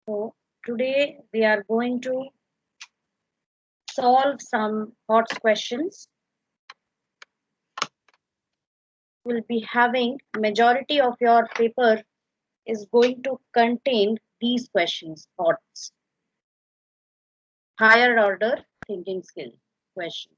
So today we are going to solve some HOTS questions. We'll be having majority of your paper is going to contain these questions, HOTS, higher order thinking skill questions.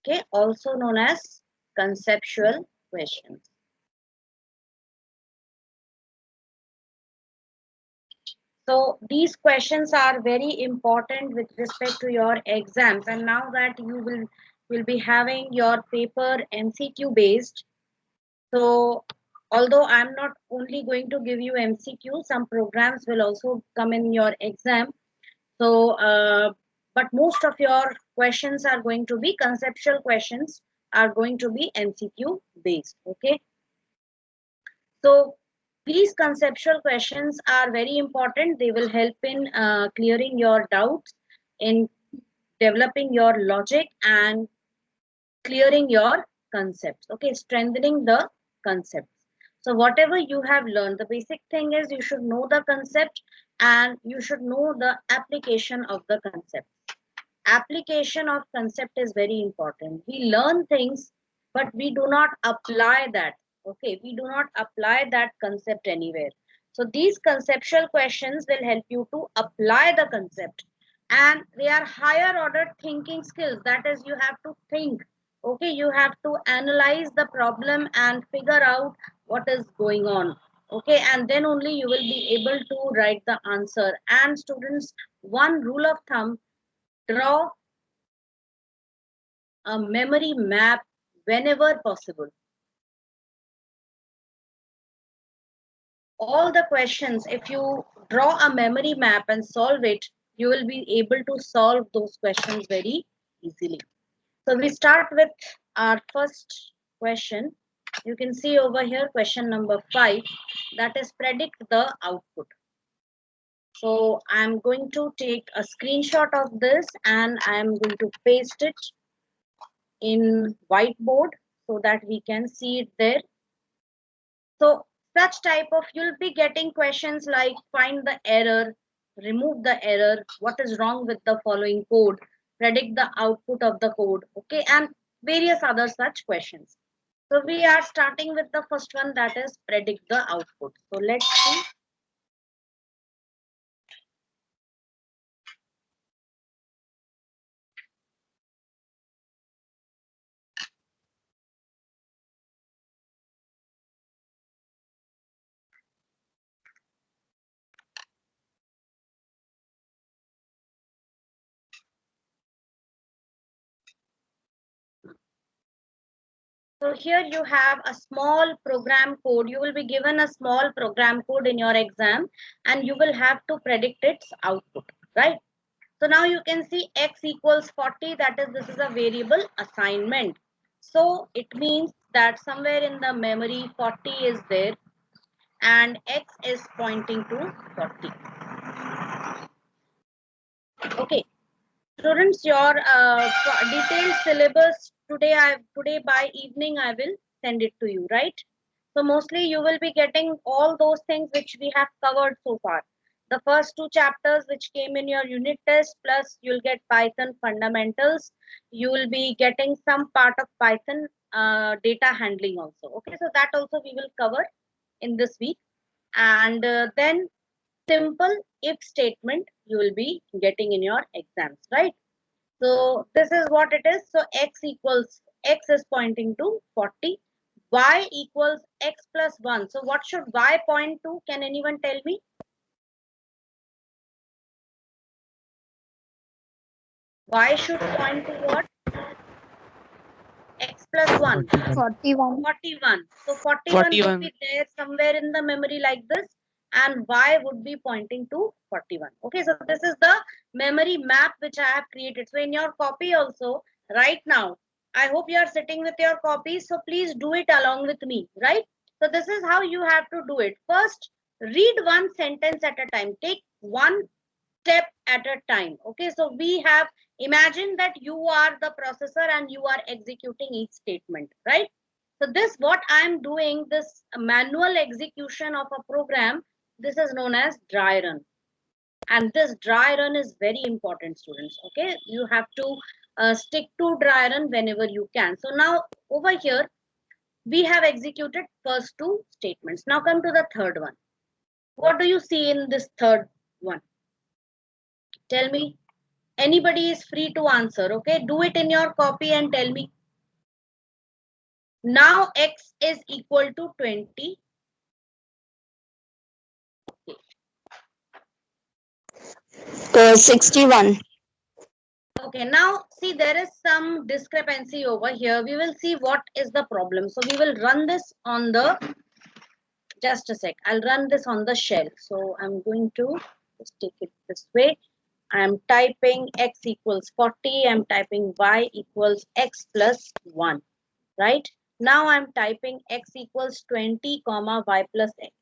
Okay, also known as conceptual questions. So these questions are very important with respect to your exams, and now that you will be having your paper MCQ based. So although I'm not only going to give you MCQ, some programs will also come in your exam. So but most of your questions are going to be conceptual questions, are going to be MCQ based. Okay, so these conceptual questions are very important. They will help in clearing your doubts, in developing your logic, and clearing your concepts. Okay, strengthening the concepts. So whatever you have learned, the basic thing is you should know the concept and you should know the application of the concept. Application of concept is very important. We learn things, but we do not apply that. Okay, we do not apply that concept anywhere. So these conceptual questions will help you to apply the concept, and they are higher order thinking skills. That is, you have to think. Okay, you have to analyze the problem and figure out what is going on. Okay, and then only you will be able to write the answer. And students, one rule of thumb: draw a memory map whenever possible. All the questions, if you draw a memory map and solve it, you will be able to solve those questions very easily. So we start with our first question. You can see over here question number 5, that is predict the output. So I'm going to take a screenshot of this and I'm going to paste it in whiteboard so that we can see it there. So such type of, you'll be getting questions like find the error, remove the error, what is wrong with the following code, predict the output of the code, okay, and various other such questions. So we are starting with the first one, that is predict the output. So let's see. So here you have a small program code. You will be given a small program code in your exam and you will have to predict its output, right? So now you can see x equals 40, that is, this is a variable assignment. So it means that somewhere in the memory 40 is there and x is pointing to 40. Okay, students, your detailed syllabus today by evening I will send it to you, right? So mostly you will be getting all those things which we have covered so far. The first 2 chapters which came in your unit test, plus you'll get Python fundamentals. You will be getting some part of Python data handling also. Okay, so that also we will cover in this week. And then simple if statement you will be getting in your exams, right? So this is what it is. So x is pointing to 40. Y equals x plus 1. So what should y point to? Can anyone tell me? Y should point to what? X plus 1. 41. 41. So 41 would 41. be there somewhere in the memory like this, and y would be pointing to 41. Okay, so this is the memory map which I have created. So in your copy also, right now, I hope you are sitting with your copies, so please do it along with me, right? So this is how you have to do it. First, read one sentence at a time. Take one step at a time. Okay, so we have imagined that you are the processor and you are executing each statement, right? So this what I'm doing, this manual execution of a program, this is known as dry run. And this dry run is very important, students. Okay, you have to stick to dry run whenever you can. So now over here, we have executed first two statements. Now come to the third one. What do you see in this third one? Tell me. Anybody is free to answer. Okay, do it in your copy and tell me. Now x is equal to 20. 61. Okay, now see there is some discrepancy over here. We will see what is the problem. So we will run this on the, just a sec, I'll run this on the shell. So I'm going to just take it this way. I'm typing x equals 40. I'm typing y equals x plus 1. Right? Now I'm typing x equals 20 comma y plus x.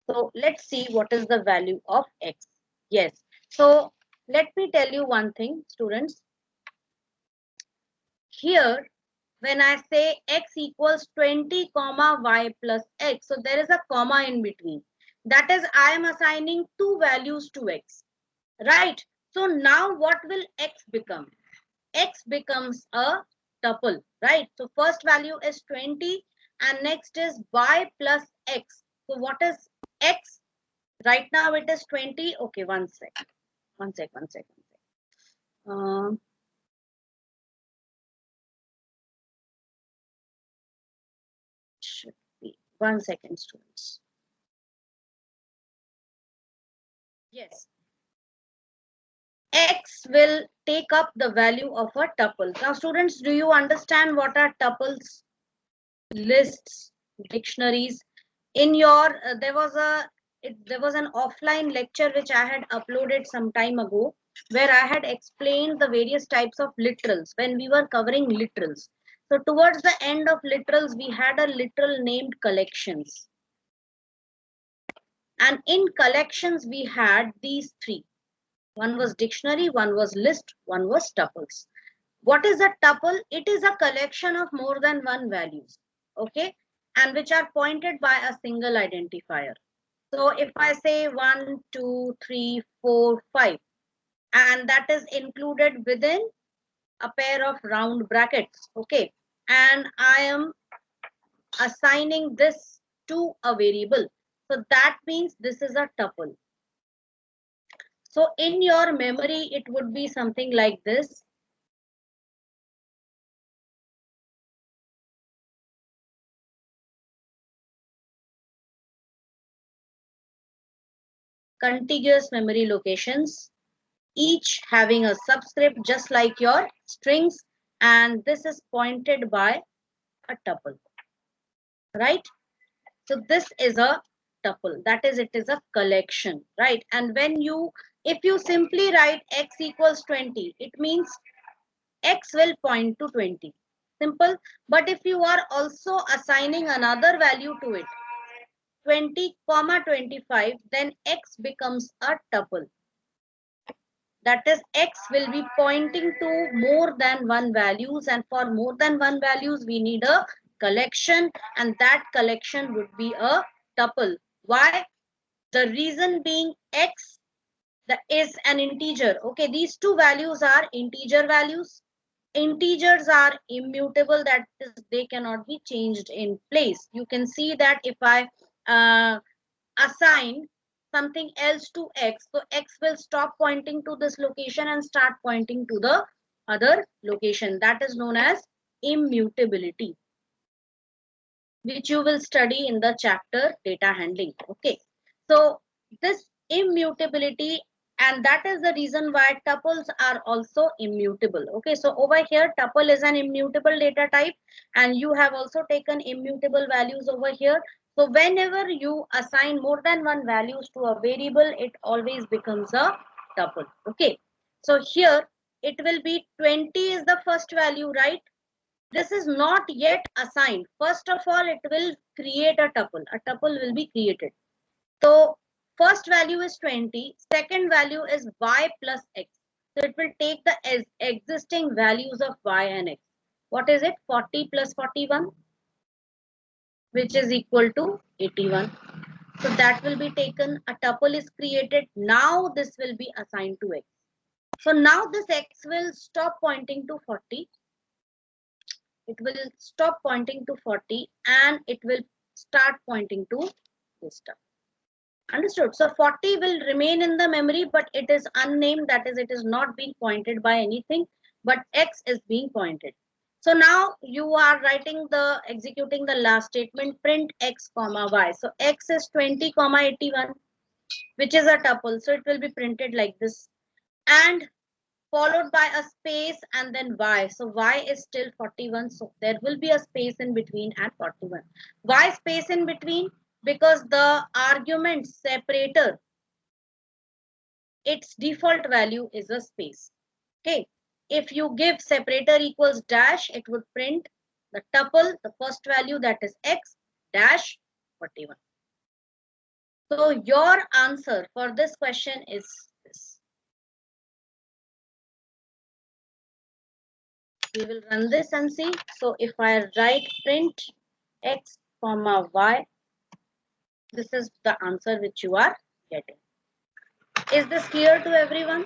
So let's see what is the value of x. Yes. So let me tell you one thing, students. Here, when I say x equals 20 comma y plus x, so there is a comma in between. That is, I am assigning two values to x. Right? So now what will x become? X becomes a tuple, right? So first value is 20 and next is y plus x. So what is x? Right now it is 20. Okay, one sec. One sec, one sec, one sec. Should be 1 second, students. Yes. X will take up the value of a tuple. Now, students, do you understand what are tuples? Lists, dictionaries. In your there was an offline lecture which I had uploaded some time ago, where I had explained the various types of literals when we were covering literals. So towards the end of literals, we had a literal named collections, and in collections we had these three. One was dictionary, one was list, one was tuples. What is a tuple? It is a collection of more than one values, okay, and which are pointed by a single identifier. So if I say 1, 2, 3, 4, 5, and that is included within a pair of round brackets, okay, and I am assigning this to a variable. So that means this is a tuple. So in your memory, it would be something like this. Contiguous memory locations, each having a subscript just like your strings, and this is pointed by a tuple, right? So this is a tuple, that is, it is a collection, right? And when you, if you simply write x equals 20, it means x will point to 20. Simple. But if you are also assigning another value to it, 20 comma 25, then x becomes a tuple. That is, x will be pointing to more than one values, and for more than one values we need a collection, and that collection would be a tuple. Why? The reason being x, that is an integer. Okay, these two values are integer values. Integers are immutable, that is, they cannot be changed in place. You can see that if I assign something else to x, so x will stop pointing to this location and start pointing to the other location. That is known as immutability, which you will study in the chapter data handling. Okay, so this immutability, and that is the reason why tuples are also immutable. Okay, so over here tuple is an immutable data type, and you have also taken immutable values over here. So whenever you assign more than one values to a variable, it always becomes a tuple. Okay, so here it will be 20 is the first value, right? This is not yet assigned. First of all, it will create a tuple. A tuple will be created. So First value is 20, second value is y plus x. So it will take the existing values of y and x. What is it? 40 plus 41, which is equal to 81. So that will be taken. A tuple is created. Now this will be assigned to x. So now this x will stop pointing to 40. It will stop pointing to 40 and it will start pointing to this stuff. Understood? So 40 will remain in the memory, but it is unnamed. That is, it is not being pointed by anything, but x is being pointed. So now you are executing the last statement, print x comma y. So x is 20 comma 81, which is a tuple. So it will be printed like this. And followed by a space and then y. So y is still 41. So there will be a space in between and 41. Why space in between? Because the argument separator, its default value is a space. Okay. If you give separator equals dash, it would print the tuple, the first value, that is x dash 41. So your answer for this question is this. We will run this and see. So if I write print x comma y, this is the answer which you are getting. Is this clear to everyone?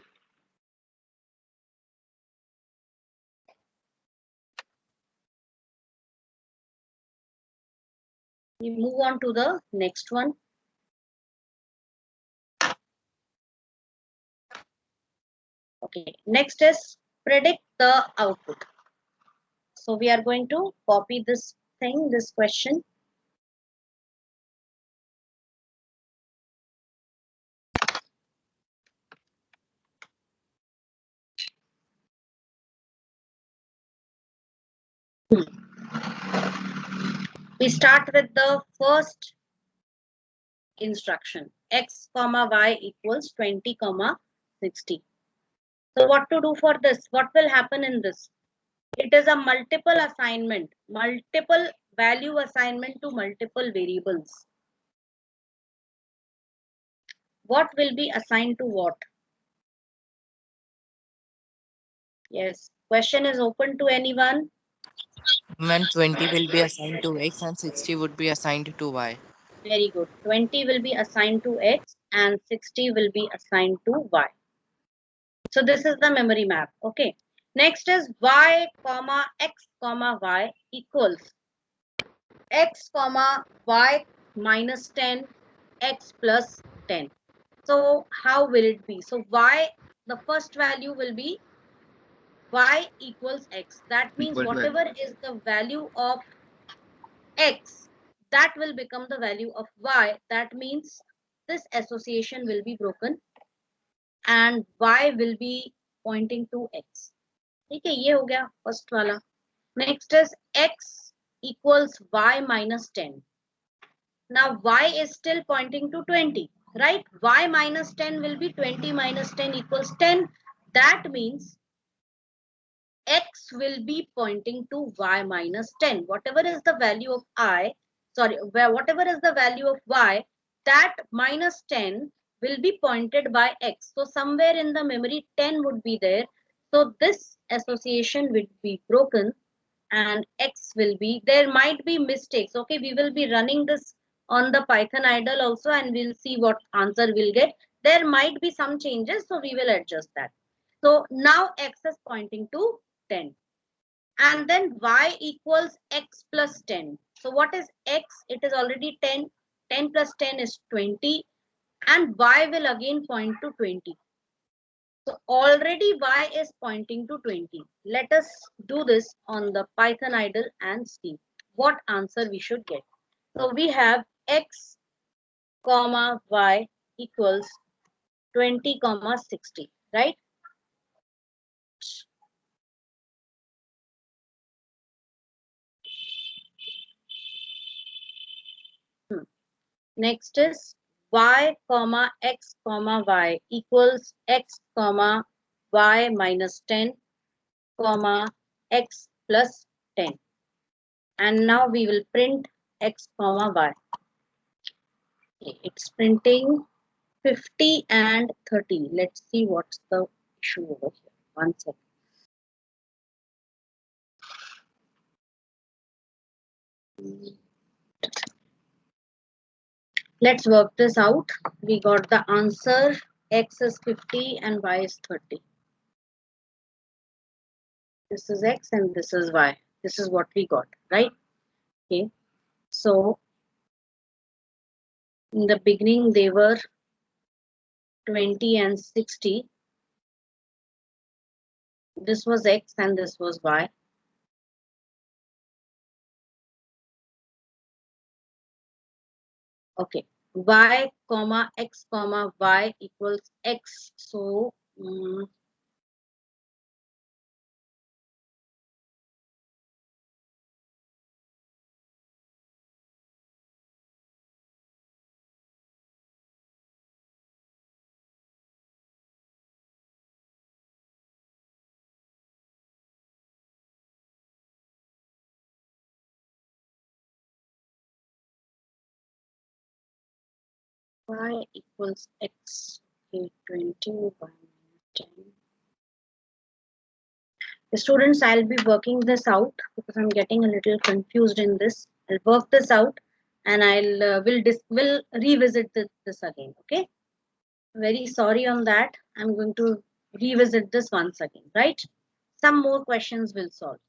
We move on to the next one. Okay, next is predict the output. So we are going to copy this thing, this question. We start with the first instruction, x comma y equals 20 comma 60. So what to do for this? What will happen in this? It is a multiple assignment, multiple value assignment to multiple variables. What will be assigned to what? Yes, question is open to anyone. When 20 will be assigned to x and 60 would be assigned to y. Very good. 20 will be assigned to x and 60 will be assigned to y. So this is the memory map. Okay. Next is y comma x comma y equals x comma y minus 10 x plus 10. So how will it be? So y, the first value will be y equals x. That means whatever is the value of x, that will become the value of y. That means this association will be broken and y will be pointing to x. ठीक है, ये हो गया first वाला. Next is x equals y minus 10. Now y is still pointing to 20, right? Y minus 10 will be 20 minus 10 equals 10. That means x will be pointing to y minus 10. Whatever is the value of whatever is the value of y, that minus 10 will be pointed by x. So somewhere in the memory 10 would be there. So this association will be broken and x will be, there might be mistakes. Okay, we will be running this on the Python idle also and we'll see what answer we'll get. There might be some changes, so we will adjust that. So now x is pointing to 10 and then y equals x plus 10. So what is x? It is already 10. 10 plus 10 is 20 and y will again point to 20. So already y is pointing to 20. Let us do this on the Python idle and see what answer we should get. So we have x comma y equals 20 comma 60, right? Next is y comma x comma y equals x comma y minus 10 comma x plus 10. And now we will print x comma y. Okay, it's printing. 50 and 30. Let's see what's the issue over here. One second. Let's work this out. We got the answer. X is 50 and Y is 30. This is X and this is Y. This is what we got, right? Okay. So in the beginning, they were 20 and 60. This was X and this was Y. Okay. Y comma X comma Y equals X. So Y equals X. Okay, 20 by 10. The students, I'll be working this out because I'm getting a little confused in this. I'll work this out and will revisit this again. Okay. Very sorry on that. I'm going to revisit this once again. Right. Some more questions will solve.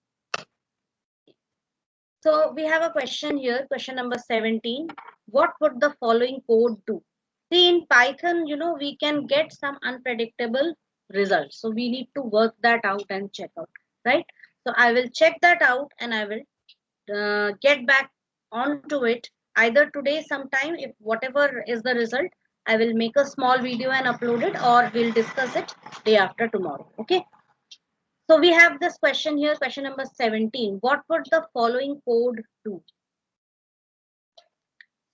So we have a question here. Question number 17. What would the following code do? See, in Python, we can get some unpredictable results. So we need to work that out and check out, right? So I will check that out and I will get back onto it either today sometime. If whatever is the result, I will make a small video and upload it, or we'll discuss it day after tomorrow. Okay. So we have this question here, question number 17. What would the following code do?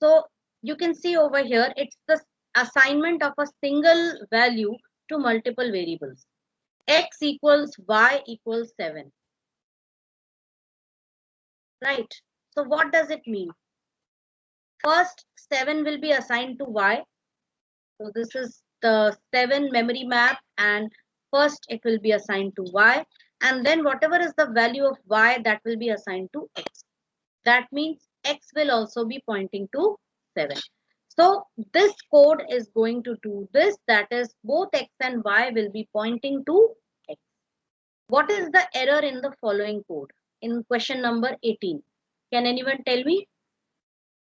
So you can see over here, it's the assignment of a single value to multiple variables. X equals Y equals 7. Right. So what does it mean? First, 7 will be assigned to Y. So this is the 7 memory map, and first it will be assigned to Y. And then whatever is the value of Y, that will be assigned to X. That means X will also be pointing to 7. So this code is going to do this, that is both X and Y will be pointing to X. What is the error in the following code? In question number 18. Can anyone tell me?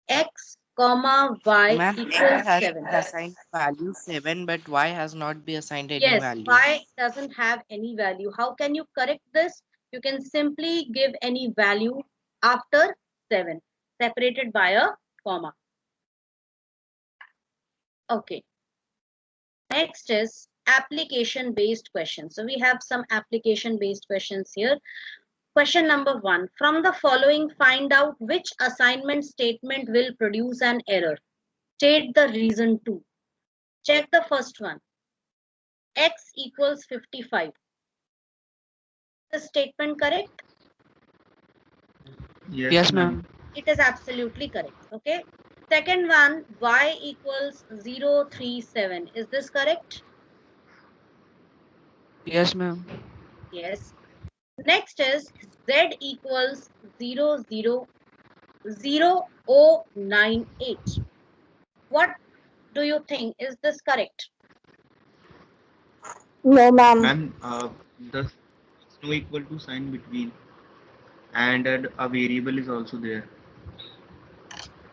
X comma Y Ma'am, X equals has 7. assigned value 7, but Y has not been assigned any Yes, value. Y doesn't have any value. How can you correct this? You can simply give any value after 7, separated by a comma. Okay. Next is application based questions. So we have some application based questions here. Question number 1. From the following, find out which assignment statement will produce an error. State the reason to. Check the first one. X equals 55. Is the statement correct? Yes, ma'am. It is absolutely correct. Okay. Second one, Y equals 037. Is this correct? Yes, ma'am. Yes. Next is Z equals 00098. What do you think? Is this correct? No, ma'am. Ma'am, the no equal to sign between, and a variable is also there.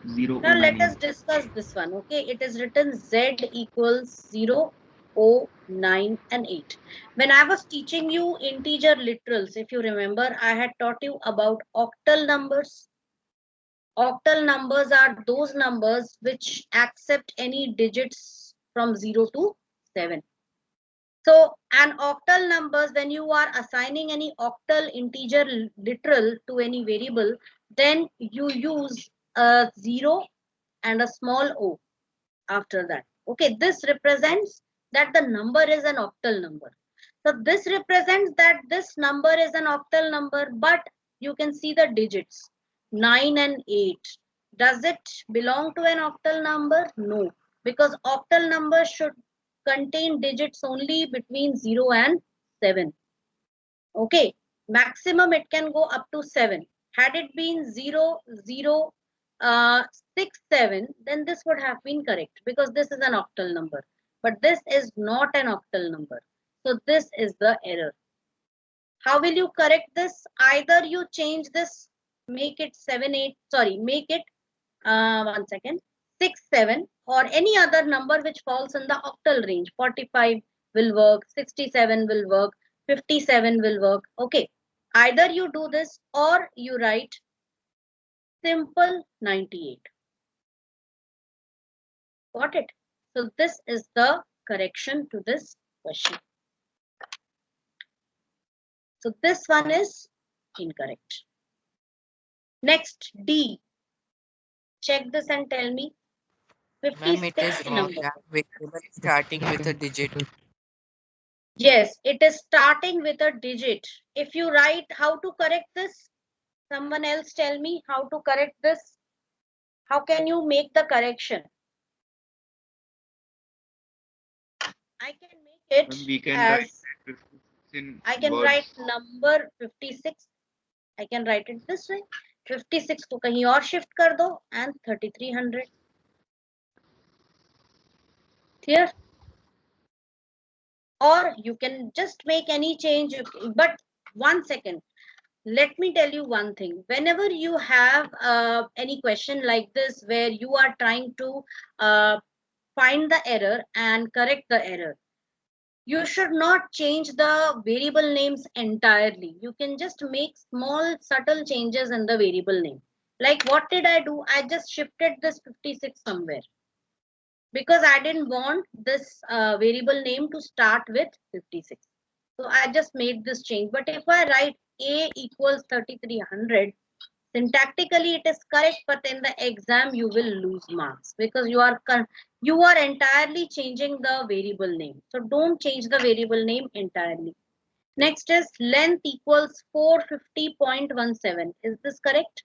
Now let us 0 discuss this one. Okay, it is written Z equals 0, O, 9 and 8. When I was teaching you integer literals, if you remember, I had taught you about octal numbers. Octal numbers are those numbers which accept any digits from 0 to 7. So, an octal numbers, when you are assigning any octal integer literal to any variable, then you use a 0 and a small o after that. Okay, this represents that the number is an octal number. So this represents that this number is an octal number, but you can see the digits 9 and 8. Does it belong to an octal number? No. because octal numbers should contain digits only between 0 and 7. Okay, maximum it can go up to 7. Had it been 0, 0, 6, 7, then this would have been correct because this is an octal number. But this is not an octal number. So this is the error. How will you correct this? Either you change this, make it 7, 8, sorry, make it, 6, 7, or any other number which falls in the octal range. 45 will work, 67 will work, 57 will work. Okay. Either you do this or you write simple 98. Got it? So this is the correction to this question. So this one is incorrect. Next, D. Check this and tell me. Ma'am, it is 56 wrong. number. That variable starting with a digit. Yes, it is starting with a digit. If you write how to correct this, someone else tell me how to correct this. How can you make the correction? I can make it We can write as, that 56 in I can words. write number 56. I can write it this way. 56 को कहीं और shift कर दो and 3300. Clear? Or you can just make any change. But 1 second. Let me tell you one thing. Whenever you have any question like this where you are trying to find the error and correct the error, you should not change the variable names entirely. You can just make small subtle changes in the variable name. Like what did I do? I just shifted this 56 somewhere because I didn't want this variable name to start with 56. So I just made this change. But if I write A equals 3300, syntactically it is correct, but in the exam you will lose marks because you are entirely changing the variable name. So don't change the variable name entirely. Next is length equals 450.17. Is this correct?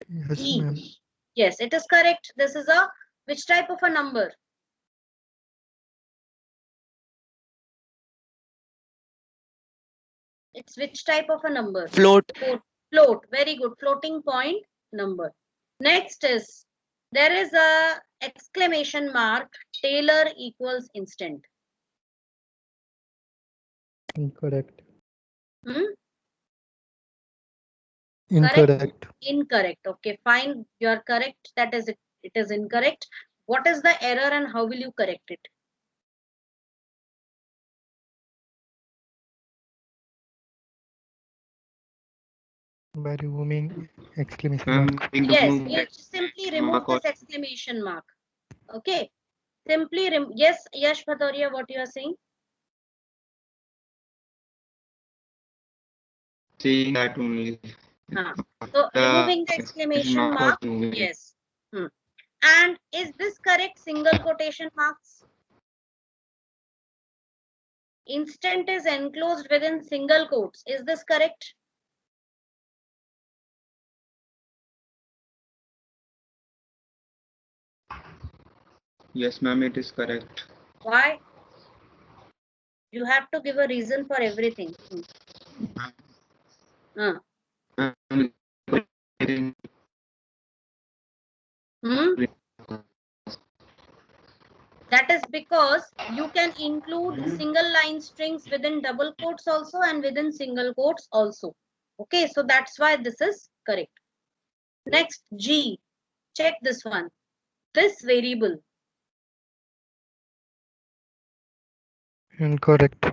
Yes, E. ma'am. Yes, it is correct. This is a which type of a number? It's which type of a number? Float. Float. Very good. Floating point number. Next is there is a exclamation mark. Taylor equals instant. Incorrect. Hmm? Incorrect. Incorrect. Okay, fine. You are correct. That is it. It is incorrect. What is the error and how will you correct it? By removing exclamation mark. Yes, you simply remove this exclamation mark. Okay. Simply yes, Yash Bhadoria, what you are saying? Saying that only. So removing the exclamation mark. Yes. And is this correct? Single quotation marks. Instant is enclosed within single quotes. Is this correct? Yes, ma'am, it is correct. Why? You have to give a reason for everything. That is because you can include single line strings within double quotes also and within single quotes also. Okay, so that's why this is correct. Next, G. Check this one. This variable. Incorrect.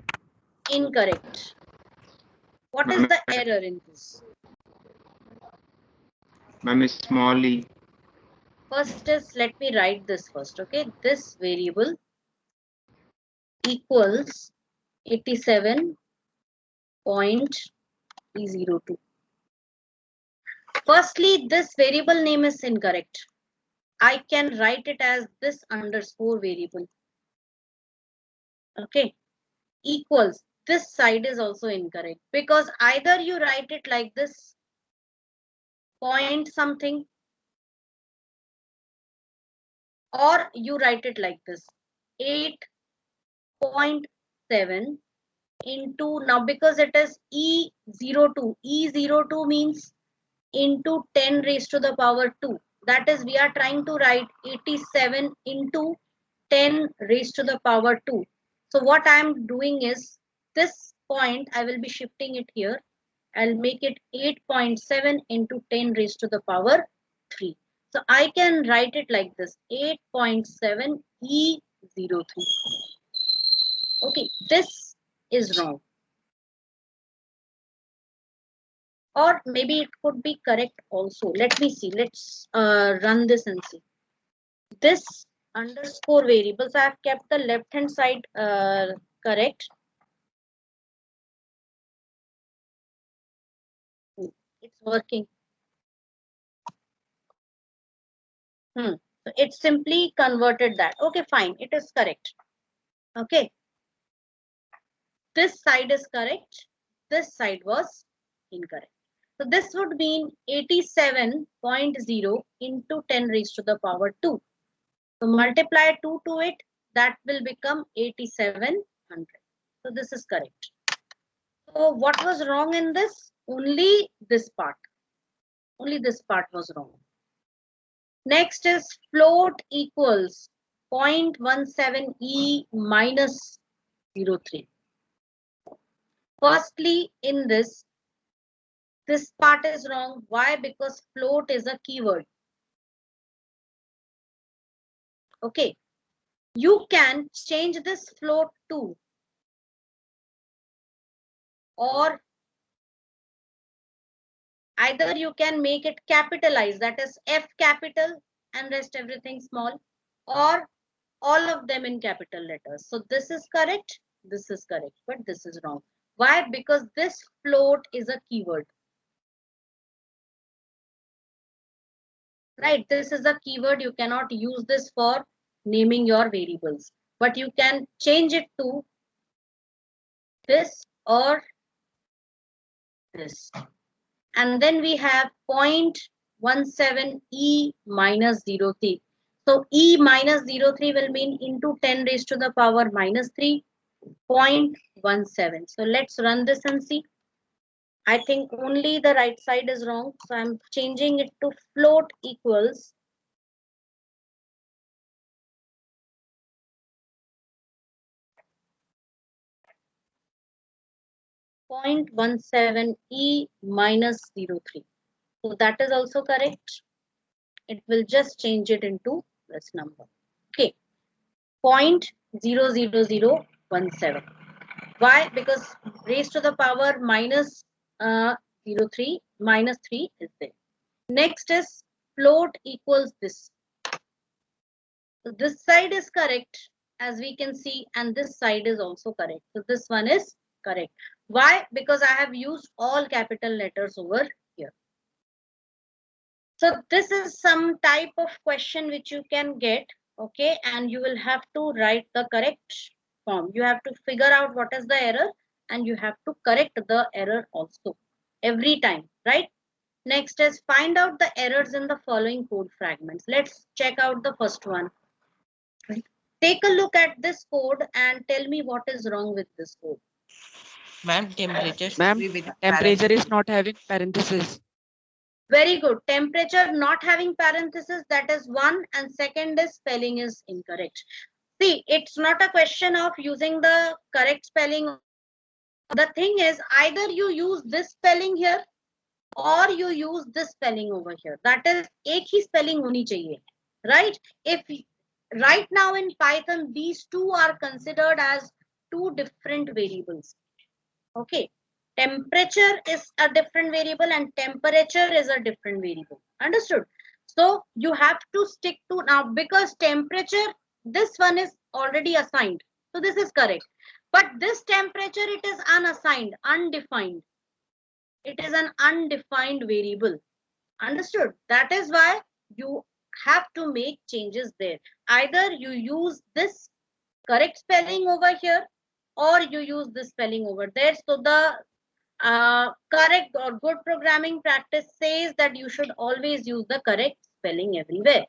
Incorrect. What is the error in this? Ma'am, is small e. First is, let me write this first, okay? This variable equals 87.302. Firstly, this variable name is incorrect. I can write it as this underscore variable. Okay. Equals. This side is also incorrect because either you write it like this, point something, Or you write it like this, 8.7 into, now because it is E02 means into 10 raised to the power 2. That is, we are trying to write 87 into 10 raised to the power 2. So what I am doing is, this point I will be shifting it here. I'll make it 8.7 into 10 raised to the power 3. So I can write it like this, 8.7 E03. Okay, this is wrong. Or maybe it could be correct also. Let me see. Let's run this and see. This underscore variables, I have kept the left hand side correct. It's working. So it simply converted that. Okay, fine. It is correct. Okay. This side is correct. This side was incorrect. So this would mean 87.0 into 10 raised to the power 2. So multiply 2 to it, that will become 8700. So this is correct. So what was wrong in this? Only this part. Only this part was wrong. Next is float equals 0.17 e minus 03. Firstly, in this part is wrong. Why? Because float is a keyword. Okay. You can change this float to, or either you can make it capitalized, that is F capital and rest everything small, or all of them in capital letters. So this is correct, but this is wrong. Why? Because this float is a keyword. Right, this is a keyword. You cannot use this for naming your variables, but you can change it to this or this. And then we have 0.17 e minus 03. So e minus 03 will mean into 10 raised to the power minus 3, 0.17. So let's run this and see. I think only the right side is wrong. So I'm changing it to float equals 0.17 e minus 03. So that is also correct. It will just change it into this number. Okay, 0.00017. Why? Because raised to the power minus 03 minus 3 is there. Next is float equals this. So this side is correct, as we can see, and this side is also correct. So this one is correct. Why? Because I have used all capital letters over here. So this is some type of question which you can get, okay, and you will have to write the correct form. You have to figure out what is the error and you have to correct the error also every time, right? Next is find out the errors in the following code fragments. Let's check out the first one. Take a look at this code and tell me what is wrong with this code. Ma'am, temperature should Ma'am, be with temperature is parentheses. not having parentheses. Very good. Temperature not having parentheses, that is one, and second is spelling is incorrect. See, it's not a question of using the correct spelling. The thing is, either you use this spelling here or you use this spelling over here. That is, एक ही spelling होनी चाहिए, right? If right now in Python, these two are considered as two different variables. Okay, temperature is a different variable and temperature is a different variable. Understood? So you have to stick to now, because temperature, this one is already assigned. So this is correct. But this temperature, it is unassigned, undefined. It is an undefined variable. Understood? That is why you have to make changes there. Either you use this correct spelling over here or you use this spelling over there. So the correct or good programming practice says that you should always use the correct spelling everywhere.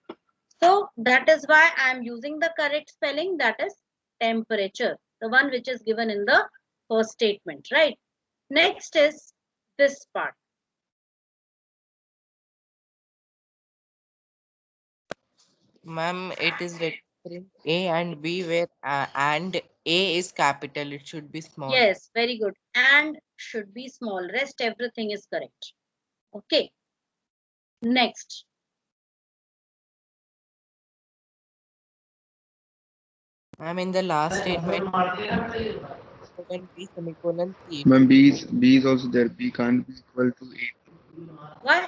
So that is why I am using the correct spelling, that is temperature, the one which is given in the first statement, right? Next is this part. Ma'am, it is written in A and B where and A is capital. It should be small. Yes, very good. And should be small. Rest everything is correct. Okay. Next. Ma'am, in the last statement, semicolon B semicolon C. Ma'am, B is also there. B can't be equal to 8. Why?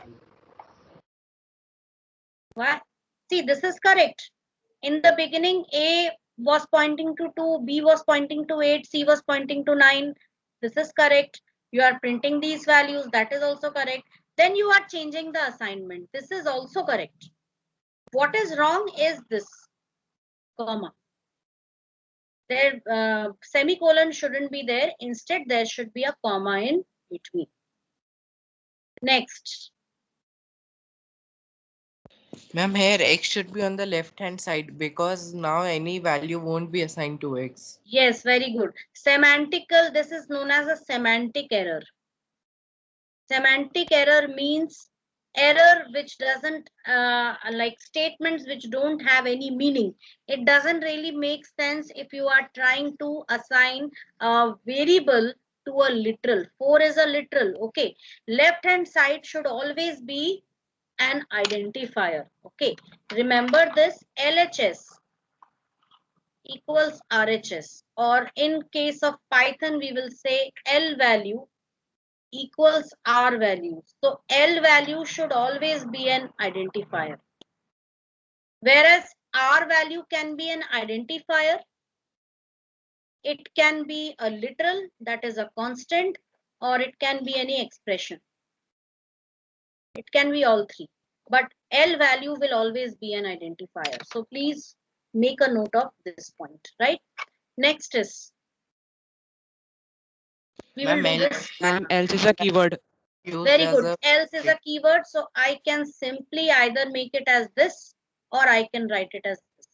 Why? See, this is correct. In the beginning, A was pointing to 2, B was pointing to 8, C was pointing to 9. This is correct. You are printing these values. That is also correct. Then you are changing the assignment. This is also correct. What is wrong is this, comma. There, semicolon shouldn't be there. Instead, there should be a comma in between. Next. Ma'am, here X should be on the left hand side because now any value won't be assigned to X. Yes, very good. Semantical, this is known as a semantic error. Semantic error means error which doesn't, like statements which don't have any meaning. It doesn't really make sense if you are trying to assign a variable to a literal. 4 is a literal. Okay. Left hand side should always be an identifier. Okay. Remember this, LHS equals RHS, or in case of Python we will say L value equals R value. So L value should always be an identifier. Whereas R value can be an identifier. It can be a literal, that is a constant, or it can be any expression. It can be all three. But L value will always be an identifier. So please make a note of this point, right? Next is, we will do this. Ma'am, else is a keyword. Used Very as good. Else is a keyword. So I can simply either make it as this or I can write it as this.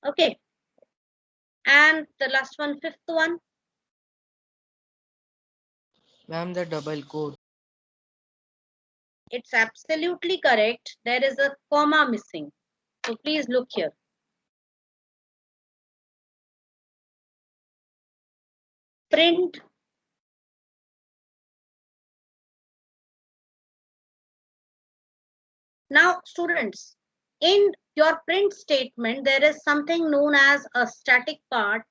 Okay. And the last one, fifth one. Ma'am, the double quote. It's absolutely correct. There is a comma missing. So please look here. Print. Now, students, in your print statement, there is something known as a static part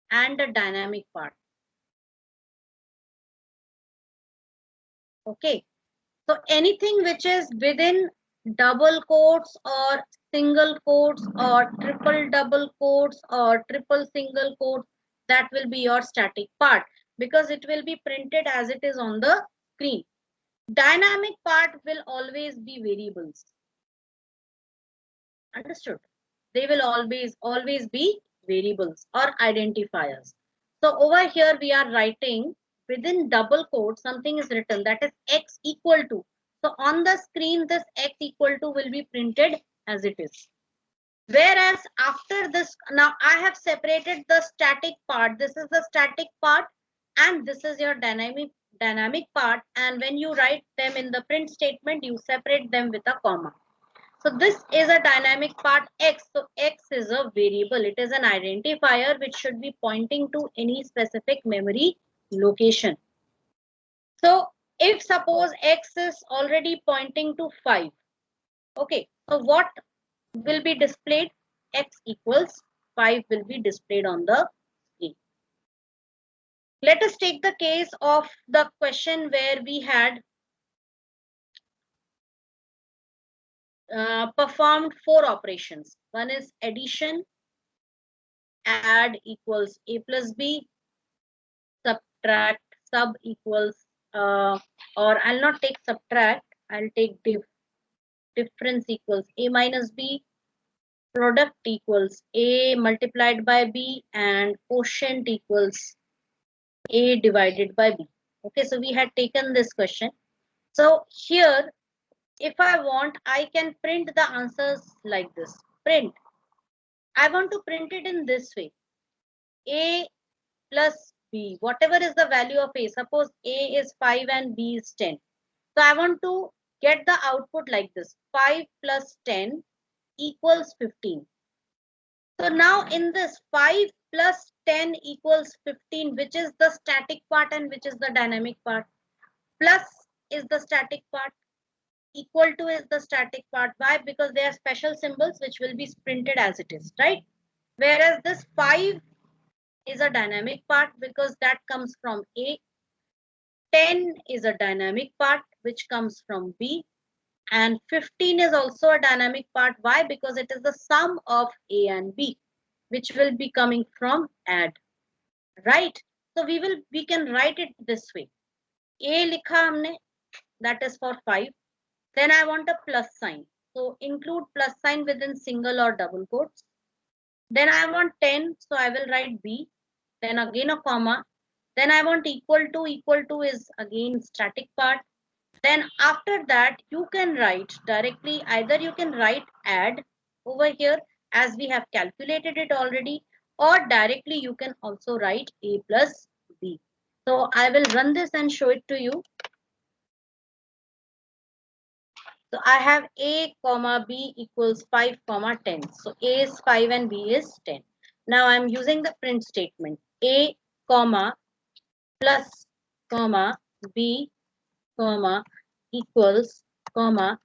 and a dynamic part. Okay. So anything which is within double quotes or single quotes or triple double quotes or triple single quotes, that will be your static part because it will be printed as it is on the screen. Dynamic part will always be variables. Understood? They will always be variables or identifiers. So over here we are writing within double quotes, something is written, that is x equal to. So on the screen, this x equal to will be printed as it is. Whereas after this, now I have separated the static part. This is the static part and this is your dynamic part. And when you write them in the print statement, you separate them with a comma. So this is a dynamic part x. So x is a variable. It is an identifier which should be pointing to any specific memory location. So if suppose x is already pointing to 5. Okay. So what will be displayed? X equals 5 will be displayed on the screen. Let us take the case of the question where we had performed 4 operations. One is addition, add equals a plus b, subtract, sub equals, or I'll not take subtract, I'll take difference equals a minus b, product equals a multiplied by b, and quotient equals a divided by b. Okay, so we had taken this question. So here if I want, I can print the answers like this. Print. I want to print it in this way. A plus B, whatever is the value of A. Suppose A is 5 and B is 10. So I want to get the output like this. 5 plus 10 equals 15. So now in this 5 plus 10 equals 15, which is the static part and which is the dynamic part? Plus is the static part, equal to is the static part. Why? Because they are special symbols which will be printed as it is, right? Whereas this 5 is a dynamic part because that comes from A. 10 is a dynamic part which comes from B. And 15 is also a dynamic part. Why? Because it is the sum of A and B, which will be coming from add, right? So we can write it this way. A likha humne, that is for 5. Then I want a plus sign. So include plus sign within single or double quotes. Then I want 10, so I will write B. Then again a comma. Then I want equal to is again static part. Then after that, you can write directly, either you can write add over here as we have calculated it already, or directly you can also write A plus B. So I will run this and show it to you. So I have A comma B equals 5 comma 10. So A is 5 and B is 10. Now I'm using the print statement. A comma plus comma B comma equals comma,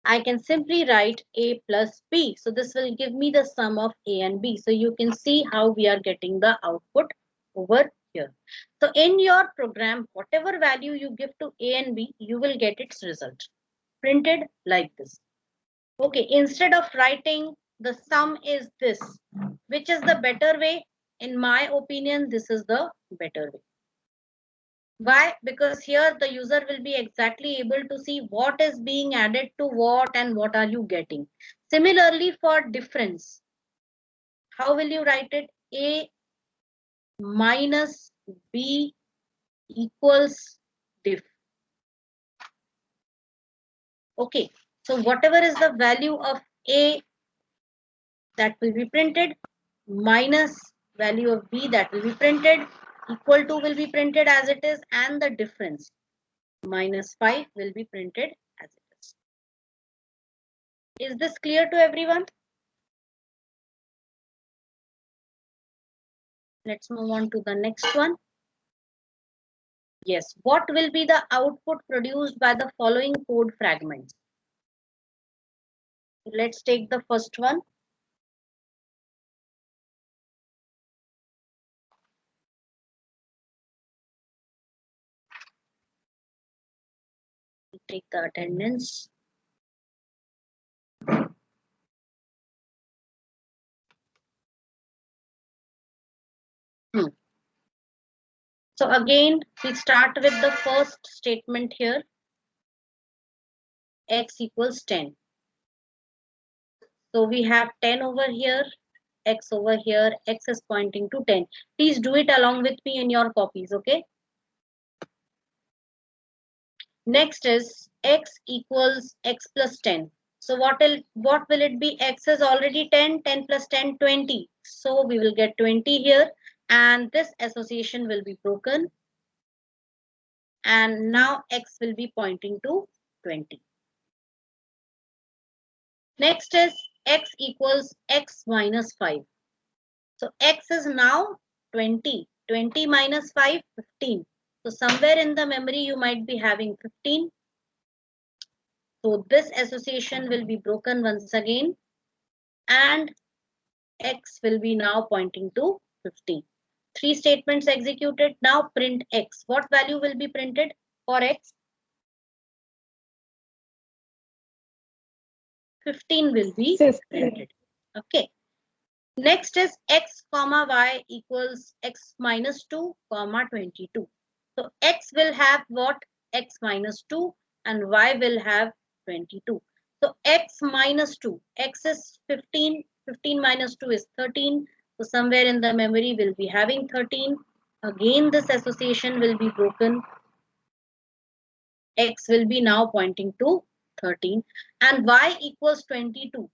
I can simply write A plus B. So this will give me the sum of A and B. So you can see how we are getting the output over here. So in your program, whatever value you give to A and B, you will get its result printed like this. Okay, instead of writing the sum is this, which is the better way? In my opinion, this is the better way. Why? Because here the user will be exactly able to see what is being added to what and what are you getting. Similarly for difference, how will you write it? A minus B equals diff. Okay, so whatever is the value of A, that will be printed, minus value of B, that will be printed, equal to will be printed as it is, and the difference minus 5 will be printed as it is. Is this clear to everyone? Let's move on to the next one. Yes, what will be the output produced by the following code fragments? Let's take the first one. Take the attendance. So again, we start with the first statement here. X equals 10. So we have 10 over here, X over here, X is pointing to 10. Please do it along with me in your copies, okay? Next is X equals X plus 10. So what will it be? X is already 10, 10 plus 10, 20. So we will get 20 here, and this association will be broken. And now X will be pointing to 20. Next is X equals X minus 5. So X is now 20. 20 minus 5, 15. So somewhere in the memory you might be having 15. So this association will be broken once again, and X will be now pointing to 15. 3 statements executed. Now print X. What value will be printed for X? 15 will be printed. Okay. Next is X comma Y equals X minus 2 comma 22. So X will have what? X minus 2, and Y will have 22. So X minus 2, X is 15, 15 minus 2 is 13. So somewhere in the memory we'll be having 13. Again, this association will be broken. X will be now pointing to 13 and y equals 22.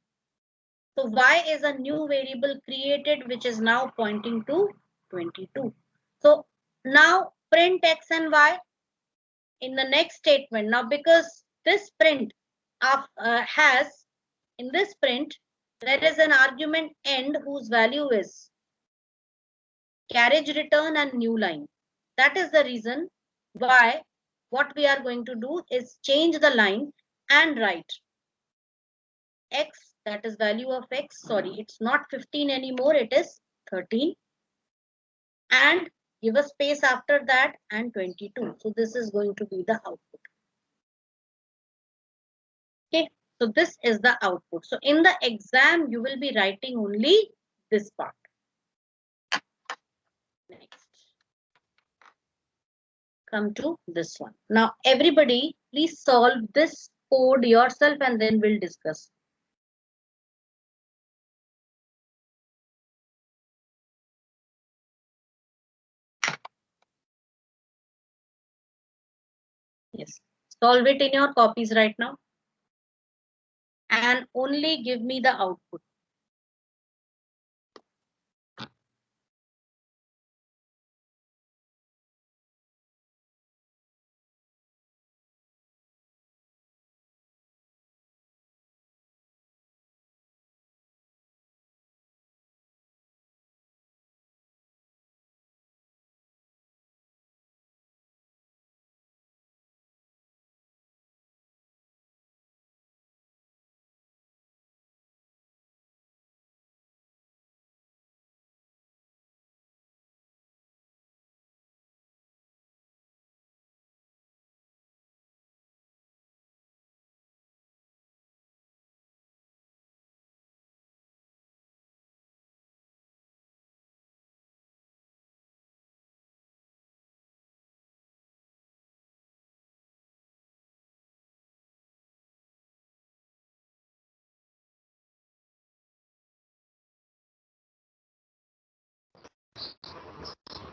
So y is a new variable created which is now pointing to 22. So now print x and y in the next statement. Now because this print has, in this print, there is an argument end whose value is carriage return and new line. That is the reason why what we are going to do is change the line and write x, that is value of x, sorry, it's not 15 anymore, it is 13, and give a space after that and 22. So this is going to be the output. Okay, so this is the output. So in the exam, you will be writing only this part. Next, come to this one. Now, everybody, please solve this code yourself and then we'll discuss. Yes, solve it in your copies right now and only give me the output.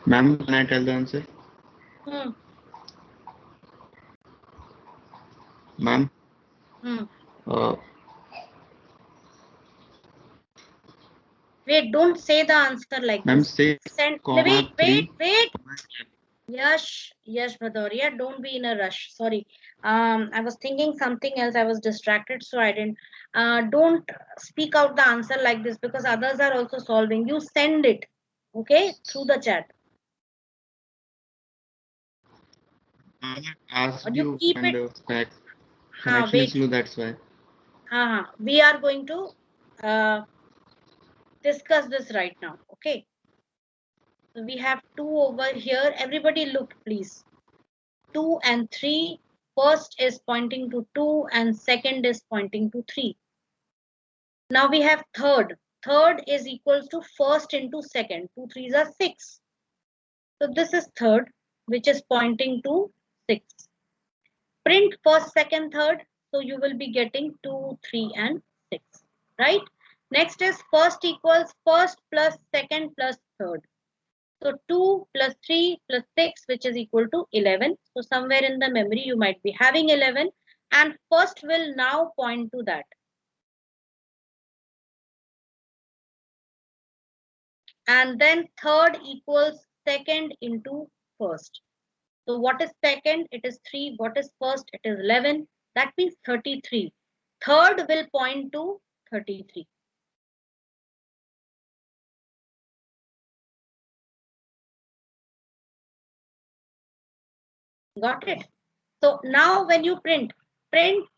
Ma'am, can I tell the answer? Hmm. Ma'am, Hmm. uh, Wait, don't say the answer like ma'am, this. say Send, comma wait. 3. Yes, Bhadoria, don't be in a rush. Sorry. I was thinking something else. I was distracted, so I didn't. Don't speak out the answer like this because others are also solving. You send it, okay, through the chat. I asked Or you you keep and it. connection is Wait. slow, that's why. We are going to discuss this right now, okay? So we have 2 over here. Everybody look, please. 2 and 3. First is pointing to 2 and second is pointing to 3. Now we have third. Third is equals to first into second. 2 threes are 6. So this is third, which is pointing to 6. Print first, second, third. So you will be getting 2, 3 and 6. Right? Next is first equals first plus second plus third. So 2 plus 3 plus 6, which is equal to 11. So somewhere in the memory, you might be having 11. And first will now point to that. And then third equals second into first. So what is second? It is 3. What is first? It is 11. That means 33. Third will point to 33. Got it? So now when you print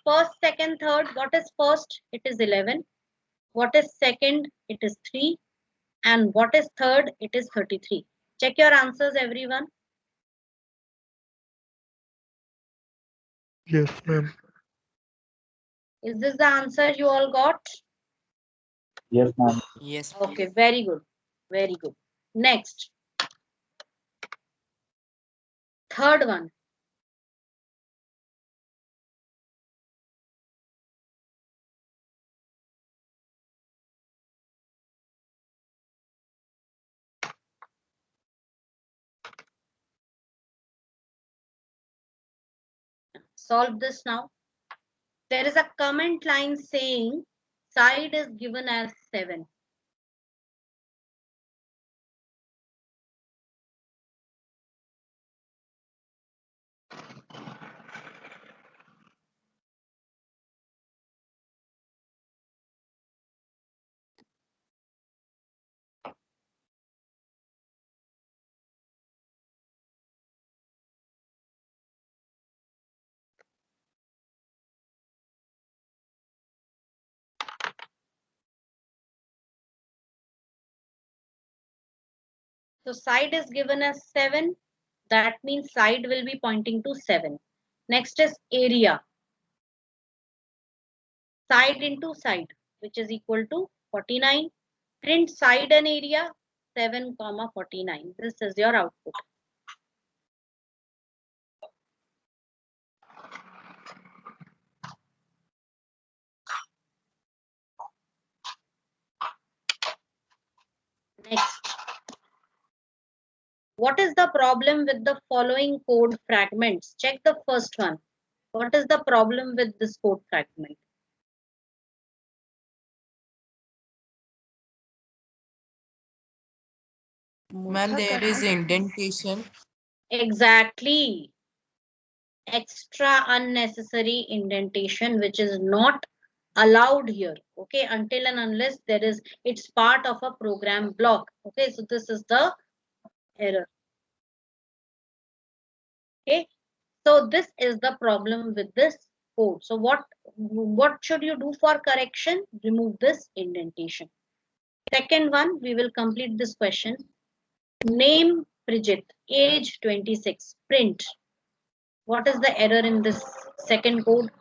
first, second, third. What is first? It is 11. What is second? It is 3. And what is third? It is 33. Check your answers, everyone. Yes, ma'am. Is this the answer you all got? Yes, ma'am. Yes, Okay, please. very good. Very good. Next, third one. Solve this now. There is a comment line saying side is given as 7. So side is given as 7. That means side will be pointing to 7. Next is area. Side into side, which is equal to 49. Print side and area 7, 49. This is your output. Next. What is the problem with the following code fragments? Check the first one. What is the problem with this code fragment? Ma'am, there is indentation. Exactly. Extra unnecessary indentation, which is not allowed here. Okay, until and unless there is, it's part of a program block. Okay, so this is the error. Okay, so this is the problem with this code. So what should you do for correction? Remove this indentation. Second one, we will complete this question. Name Prijit, age 26, print. What is the error in this second code?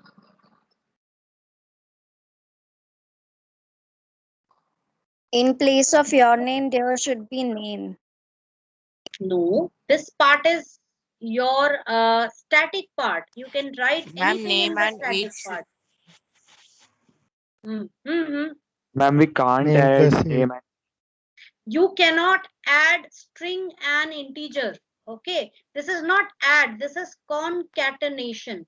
In place of your name, there should be name. No, this part is your static part. You can write Ma'am, anything in name the and static age. part. Mm-hmm. Ma'am, we can't Name add plus name. You cannot add string and integer. Okay, this is not add, this is concatenation.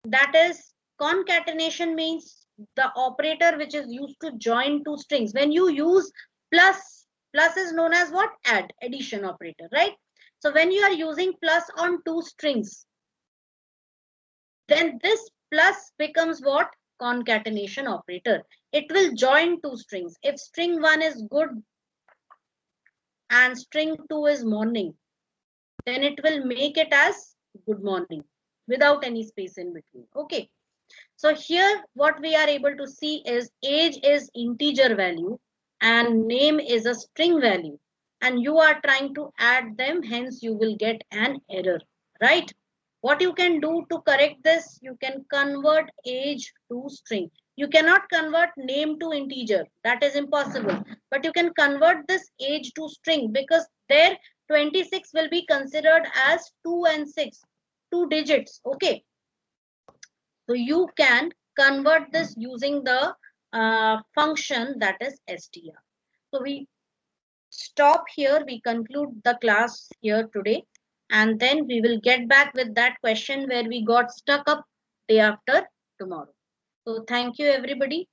That is, concatenation means the operator which is used to join two strings. When you use plus, plus is known as what? Add, addition operator, right? So when you are using plus on two strings, then this plus becomes what? Concatenation operator. It will join two strings. If string 1 is good and string 2 is morning, then it will make it as good morning without any space in between. Okay. So here what we are able to see is age is integer value and name is a string value, and you are trying to add them, hence you will get an error, right? What you can do to correct this, you can convert age to string. You cannot convert name to integer, that is impossible, but you can convert this age to string, because there 26 will be considered as 2 and 6, 2 digits. Okay, so you can convert this using the function that is str. So we stop here, we conclude the class here today, and then we will get back with that question where we got stuck up day after tomorrow. So thank you everybody.